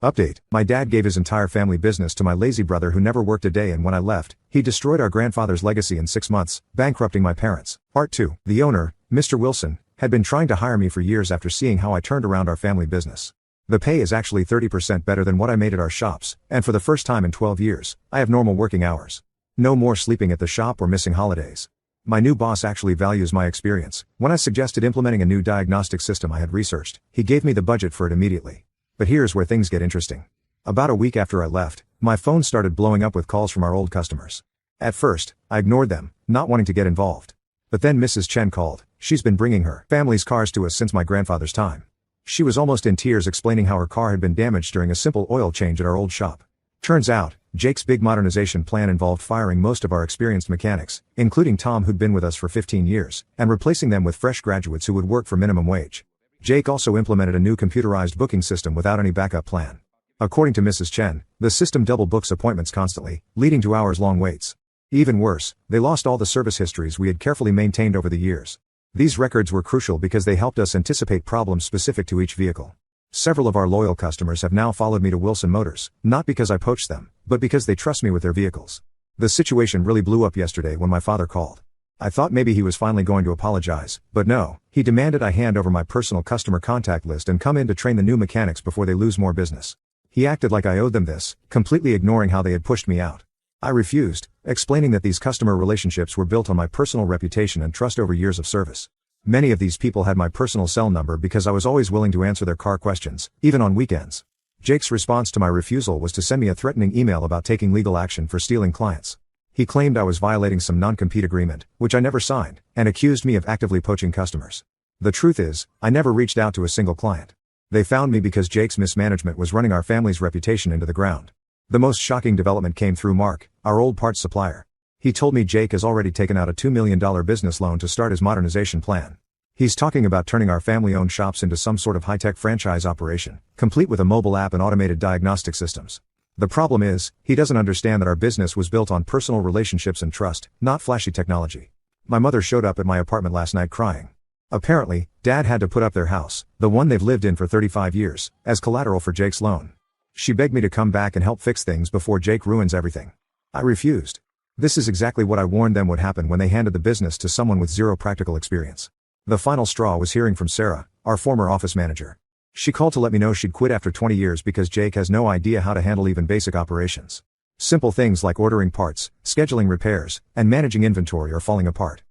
Update: my dad gave his entire family business to my lazy brother who never worked a day, and when I left, he destroyed our grandfather's legacy in 6 months, bankrupting my parents. Part 2. The owner, Mr. Wilson, had been trying to hire me for years after seeing how I turned around our family business. The pay is actually 30% better than what I made at our shops, and for the first time in 12 years, I have normal working hours. No more sleeping at the shop or missing holidays. My new boss actually values my experience. When I suggested implementing a new diagnostic system I had researched, he gave me the budget for it immediately. But here's where things get interesting. About a week after I left, my phone started blowing up with calls from our old customers. At first, I ignored them, not wanting to get involved. But then Mrs. Chen called. She's been bringing her family's cars to us since my grandfather's time. She was almost in tears explaining how her car had been damaged during a simple oil change at our old shop. Turns out, Jake's big modernization plan involved firing most of our experienced mechanics, including Tom who'd been with us for 15 years, and replacing them with fresh graduates who would work for minimum wage. Jake also implemented a new computerized booking system without any backup plan. According to Mrs. Chen, the system double books appointments constantly, leading to hours-long waits. Even worse, they lost all the service histories we had carefully maintained over the years. These records were crucial because they helped us anticipate problems specific to each vehicle. Several of our loyal customers have now followed me to Wilson Motors, not because I poached them, but because they trust me with their vehicles. The situation really blew up yesterday when my father called. I thought maybe he was finally going to apologize, but no, he demanded I hand over my personal customer contact list and come in to train the new mechanics before they lose more business. He acted like I owed them this, completely ignoring how they had pushed me out. I refused, explaining that these customer relationships were built on my personal reputation and trust over years of service. Many of these people had my personal cell number because I was always willing to answer their car questions, even on weekends. Jake's response to my refusal was to send me a threatening email about taking legal action for stealing clients. He claimed I was violating some non-compete agreement, which I never signed, and accused me of actively poaching customers. The truth is, I never reached out to a single client. They found me because Jake's mismanagement was running our family's reputation into the ground. The most shocking development came through Mark, our old parts supplier. He told me Jake has already taken out a $2 million business loan to start his modernization plan. He's talking about turning our family-owned shops into some sort of high-tech franchise operation, complete with a mobile app and automated diagnostic systems. The problem is, he doesn't understand that our business was built on personal relationships and trust, not flashy technology. My mother showed up at my apartment last night crying. Apparently, Dad had to put up their house, the one they've lived in for 35 years, as collateral for Jake's loan. She begged me to come back and help fix things before Jake ruins everything. I refused. This is exactly what I warned them would happen when they handed the business to someone with zero practical experience. The final straw was hearing from Sarah, our former office manager. She called to let me know she'd quit after 20 years because Jake has no idea how to handle even basic operations. Simple things like ordering parts, scheduling repairs, and managing inventory are falling apart.